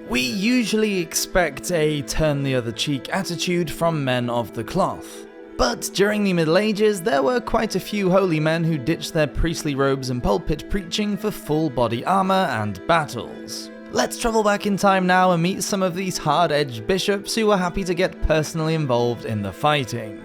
We usually expect a turn the other cheek attitude from men of the cloth. But during the Middle Ages, there were quite a few holy men who ditched their priestly robes and pulpit preaching for full body armour and battles. Let's travel back in time now and meet some of these hard-edged bishops who were happy to get personally involved in the fighting.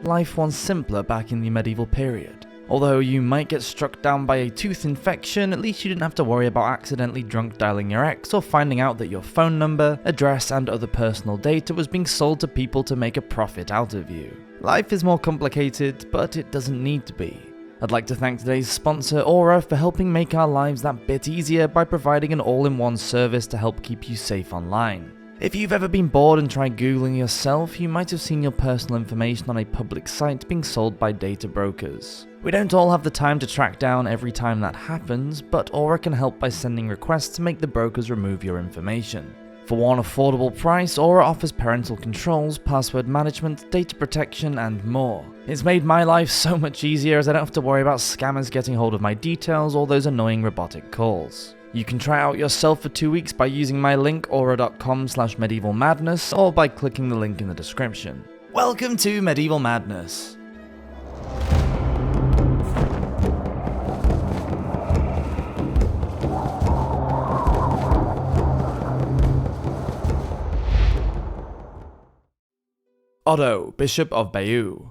Life was simpler back in the medieval period. Although you might get struck down by a tooth infection, at least you didn't have to worry about accidentally drunk dialing your ex or finding out that your phone number, address and other personal data was being sold to people to make a profit out of you. Life is more complicated, but it doesn't need to be. I'd like to thank today's sponsor Aura for helping make our lives that bit easier by providing an all-in-one service to help keep you safe online. If you've ever been bored and tried Googling yourself, you might have seen your personal information on a public site being sold by data brokers. We don't all have the time to track down every time that happens, but Aura can help by sending requests to make the brokers remove your information. For one affordable price, Aura offers parental controls, password management, data protection, and more. It's made my life so much easier as I don't have to worry about scammers getting hold of my details or those annoying robotic calls. You can try out yourself for 2 weeks by using my link aura.com/medievalmadness or by clicking the link in the description. Welcome to Medieval Madness. Otto, Bishop of Bayeux.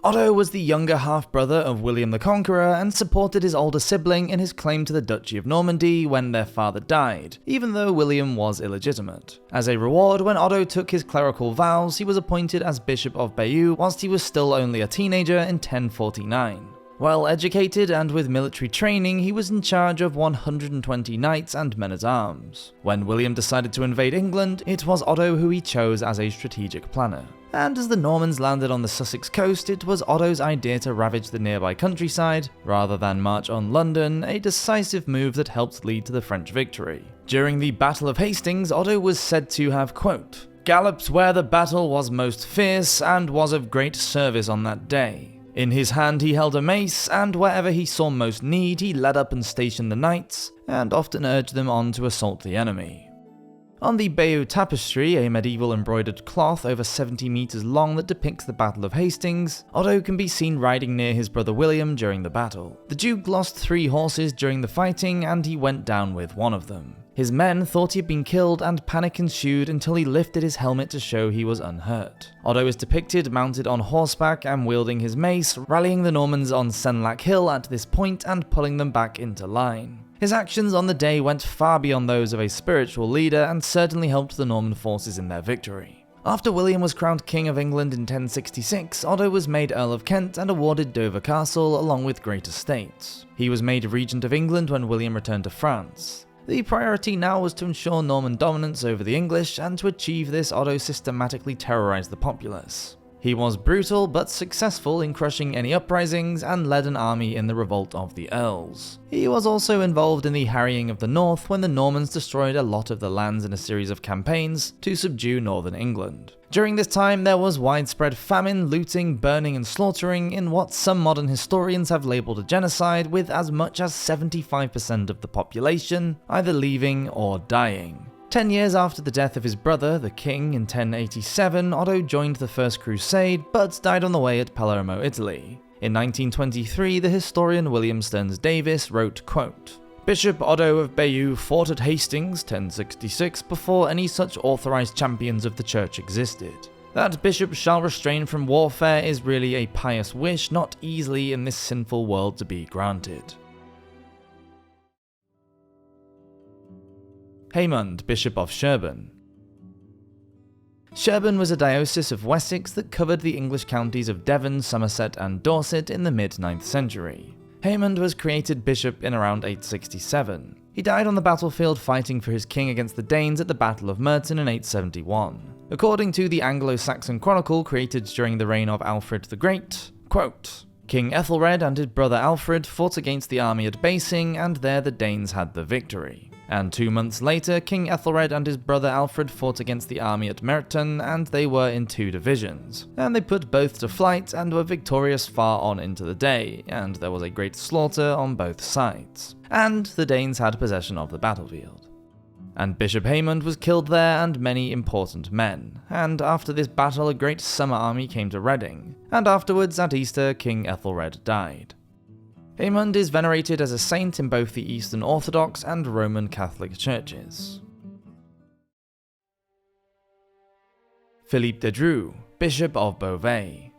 Otto was the younger half-brother of William the Conqueror and supported his older sibling in his claim to the Duchy of Normandy when their father died, even though William was illegitimate. As a reward, when Otto took his clerical vows, he was appointed as Bishop of Bayeux whilst he was still only a teenager in 1049. Well educated and with military training, he was in charge of 120 knights and men-at-arms. When William decided to invade England, it was Otto who he chose as a strategic planner. And as the Normans landed on the Sussex coast, it was Otto's idea to ravage the nearby countryside, rather than march on London, a decisive move that helped lead to the French victory. During the Battle of Hastings, Otto was said to have, quote, "galloped where the battle was most fierce and was of great service on that day. In his hand he held a mace, and wherever he saw most need, he led up and stationed the knights, and often urged them on to assault the enemy." On the Bayeux Tapestry, a medieval embroidered cloth over 70 meters long that depicts the Battle of Hastings, Otto can be seen riding near his brother William during the battle. The Duke lost 3 horses during the fighting, and he went down with one of them. His men thought he had been killed, and panic ensued until he lifted his helmet to show he was unhurt. Otto is depicted mounted on horseback and wielding his mace, rallying the Normans on Senlac Hill at this point and pulling them back into line. His actions on the day went far beyond those of a spiritual leader and certainly helped the Norman forces in their victory. After William was crowned King of England in 1066, Otto was made Earl of Kent and awarded Dover Castle along with great estates. He was made Regent of England when William returned to France. The priority now was to ensure Norman dominance over the English, and to achieve this, Otto systematically terrorized the populace. He was brutal but successful in crushing any uprisings and led an army in the revolt of the Earls. He was also involved in the harrying of the north when the Normans destroyed a lot of the lands in a series of campaigns to subdue northern England. During this time there was widespread famine, looting, burning and slaughtering in what some modern historians have labelled a genocide, with as much as 75% of the population either leaving or dying. 10 years after the death of his brother, the king, in 1087, Otto joined the First Crusade, but died on the way at Palermo, Italy. In 1923, the historian William Stearns Davis wrote, quote, "Bishop Otto of Bayeux fought at Hastings, 1066, before any such authorized champions of the church existed. That bishops shall restrain from warfare is really a pious wish, not easily in this sinful world to be granted." Heahmund, Bishop of Sherbourne. Sherbourne was a diocese of Wessex that covered the English counties of Devon, Somerset and Dorset in the mid-9th century. Heahmund was created bishop in around 867. He died on the battlefield fighting for his king against the Danes at the Battle of Merton in 871. According to the Anglo-Saxon Chronicle created during the reign of Alfred the Great, quote, "King Ethelred and his brother Alfred fought against the army at Basing, and there the Danes had the victory. And 2 months later, King Ethelred and his brother Alfred fought against the army at Merton, and they were in 2 divisions. And they put both to flight and were victorious far on into the day, and there was a great slaughter on both sides. And the Danes had possession of the battlefield." and Bishop Heahmund was killed there and many important men, and after this battle a great summer army came to Reading, and afterwards at Easter King Ethelred died. Heahmund is venerated as a saint in both the Eastern Orthodox and Roman Catholic churches. Phillippe de Dreux, Bishop of Beauvais.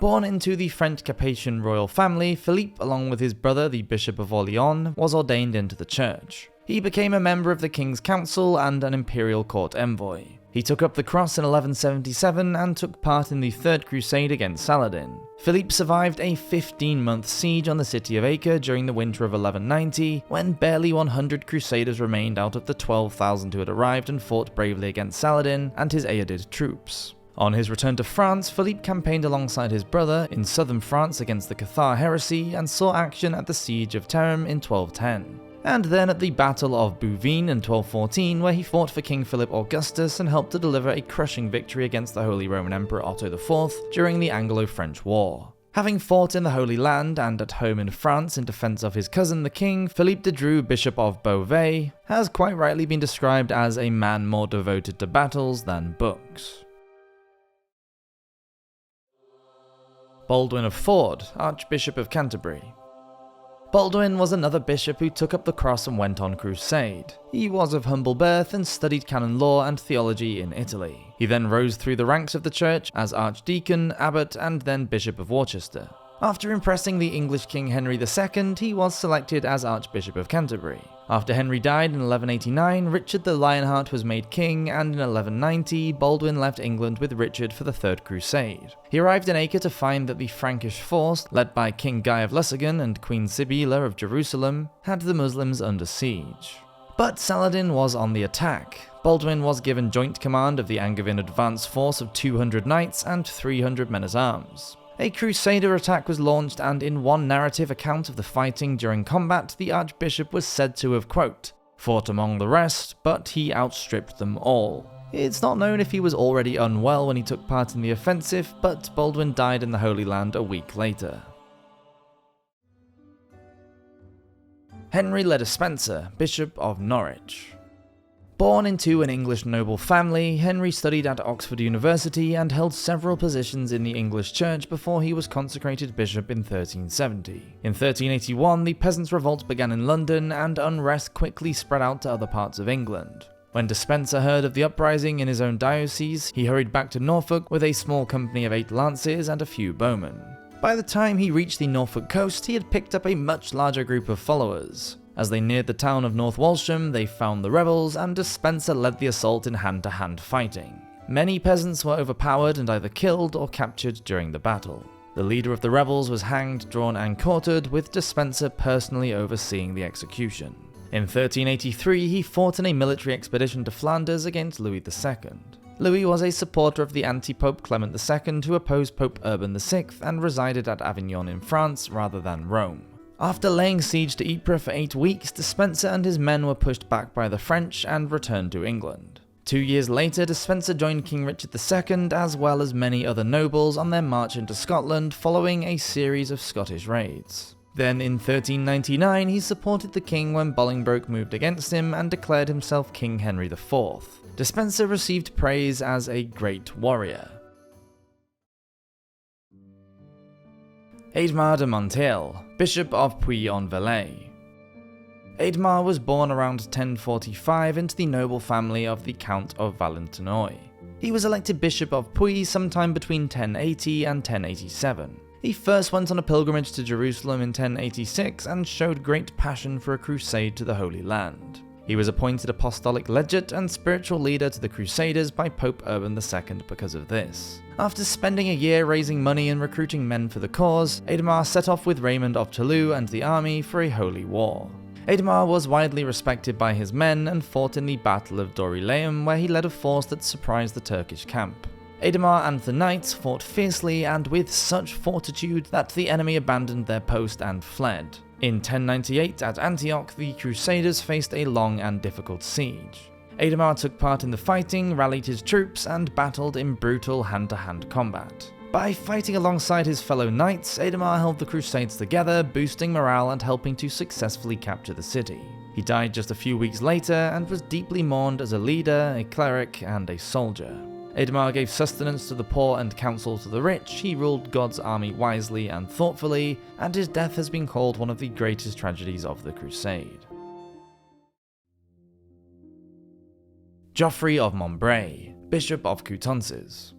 Born into the French Capetian royal family, Phillippe, along with his brother the Bishop of Orléans, was ordained into the church. He became a member of the King's Council and an imperial court envoy. He took up the cross in 1177 and took part in the Third Crusade against Saladin. Phillippe survived a 15-month siege on the city of Acre during the winter of 1190, when barely 100 crusaders remained out of the 12,000 who had arrived and fought bravely against Saladin and his Aedid troops. On his return to France, Phillippe campaigned alongside his brother in southern France against the Cathar heresy and saw action at the siege of Termes in 1210. And then at the Battle of Bouvines in 1214, where he fought for King Philip Augustus and helped to deliver a crushing victory against the Holy Roman Emperor Otto IV during the Anglo-French War. Having fought in the Holy Land and at home in France in defense of his cousin the king, Phillippe de Dreux, Bishop of Beauvais, has quite rightly been described as a man more devoted to battles than books. Baldwin of Forde, Archbishop of Canterbury. Baldwin was another bishop who took up the cross and went on crusade. He was of humble birth and studied canon law and theology in Italy. He then rose through the ranks of the church as archdeacon, abbot, and then Bishop of Worcester. After impressing the English King Henry II, he was selected as Archbishop of Canterbury. After Henry died in 1189, Richard the Lionheart was made king, and in 1190, Baldwin left England with Richard for the Third Crusade. He arrived in Acre to find that the Frankish force, led by King Guy of Lusignan and Queen Sibylla of Jerusalem, had the Muslims under siege. But Saladin was on the attack. Baldwin was given joint command of the Angevin advance force of 200 knights and 300 men-at-arms. A crusader attack was launched, and in one narrative account of the fighting during combat, the archbishop was said to have, quote, fought among the rest, but he outstripped them all. It's not known if he was already unwell when he took part in the offensive, but Baldwin died in the Holy Land a week later. Henry le Despenser, Bishop of Norwich. Born into an English noble family, Henry studied at Oxford University and held several positions in the English church before he was consecrated bishop in 1370. In 1381, the Peasants' Revolt began in London, and unrest quickly spread out to other parts of England. When Despenser heard of the uprising in his own diocese, he hurried back to Norfolk with a small company of 8 lances and a few bowmen. By the time he reached the Norfolk coast, he had picked up a much larger group of followers. As they neared the town of North Walsham, they found the rebels, and Despenser led the assault in hand-to-hand fighting. Many peasants were overpowered and either killed or captured during the battle. The leader of the rebels was hanged, drawn, and quartered, with Despenser personally overseeing the execution. In 1383, he fought in a military expedition to Flanders against Louis II. Louis was a supporter of the anti-Pope Clement II, who opposed Pope Urban VI and resided at Avignon in France rather than Rome. After laying siege to Ypres for 8 weeks, Despenser and his men were pushed back by the French and returned to England. 2 years later, Despenser joined King Richard II, as well as many other nobles, on their march into Scotland following a series of Scottish raids. Then in 1399, he supported the king when Bolingbroke moved against him and declared himself King Henry IV. Despenser received praise as a great warrior. Adhémar de Monteil, Bishop of Puy-en-Velay. Adhémar was born around 1045 into the noble family of the Count of Valentinois. He was elected Bishop of Puy sometime between 1080 and 1087. He first went on a pilgrimage to Jerusalem in 1086 and showed great passion for a crusade to the Holy Land. He was appointed apostolic legate and spiritual leader to the Crusaders by Pope Urban II because of this. After spending a year raising money and recruiting men for the cause, Adhémar set off with Raymond of Toulouse and the army for a holy war. Adhémar was widely respected by his men and fought in the Battle of Dorylaeum, where he led a force that surprised the Turkish camp. Adhémar and the knights fought fiercely and with such fortitude that the enemy abandoned their post and fled. In 1098 at Antioch, the Crusaders faced a long and difficult siege. Adhémar took part in the fighting, rallied his troops, and battled in brutal hand-to-hand combat. By fighting alongside his fellow knights, Adhémar held the Crusades together, boosting morale and helping to successfully capture the city. He died just a few weeks later and was deeply mourned as a leader, a cleric, and a soldier. Adhémar gave sustenance to the poor and counsel to the rich, he ruled God's army wisely and thoughtfully, and his death has been called one of the greatest tragedies of the Crusade. Geoffrey of Montbray, Bishop of Coutances.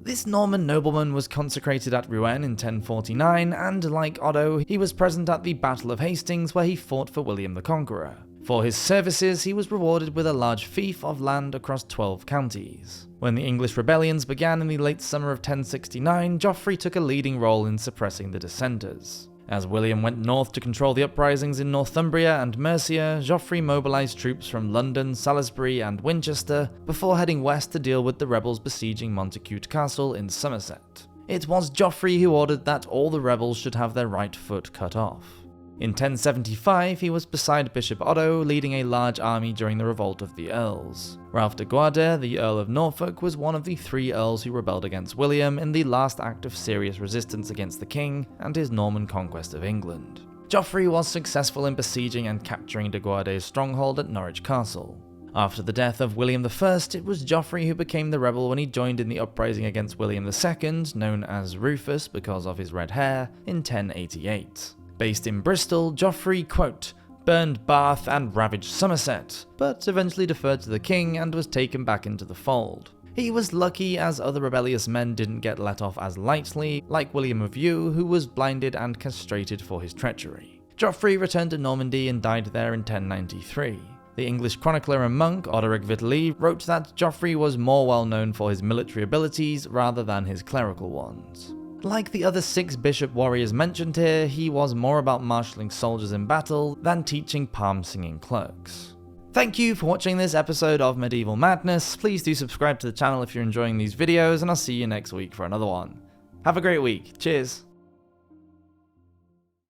This Norman nobleman was consecrated at Rouen in 1049, and like Otto, he was present at the Battle of Hastings where he fought for William the Conqueror. For his services, he was rewarded with a large fief of land across 12 counties. When the English rebellions began in the late summer of 1069, Geoffrey took a leading role in suppressing the dissenters. As William went north to control the uprisings in Northumbria and Mercia, Geoffrey mobilized troops from London, Salisbury, and Winchester before heading west to deal with the rebels besieging Montacute Castle in Somerset. It was Geoffrey who ordered that all the rebels should have their right foot cut off. In 1075, he was beside Bishop Otto, leading a large army during the revolt of the Earls. Ralph de Guarder, the Earl of Norfolk, was one of the 3 earls who rebelled against William in the last act of serious resistance against the king and his Norman conquest of England. Geoffrey was successful in besieging and capturing de Guarder's stronghold at Norwich Castle. After the death of William I, it was Geoffrey who became the rebel when he joined in the uprising against William II, known as Rufus because of his red hair, in 1088. Based in Bristol, Geoffrey, quote, burned Bath and ravaged Somerset, but eventually deferred to the king and was taken back into the fold. He was lucky as other rebellious men didn't get let off as lightly, like William of Yew, who was blinded and castrated for his treachery. Geoffrey returned to Normandy and died there in 1093. The English chronicler and monk Odoric Vitaly wrote that Geoffrey was more well known for his military abilities rather than his clerical ones. Like the other 6 bishop warriors mentioned here, he was more about marshalling soldiers in battle than teaching palm-singing clerks. Thank you for watching this episode of Medieval Madness. Please do subscribe to the channel if you're enjoying these videos, and I'll see you next week for another one. Have a great week. Cheers!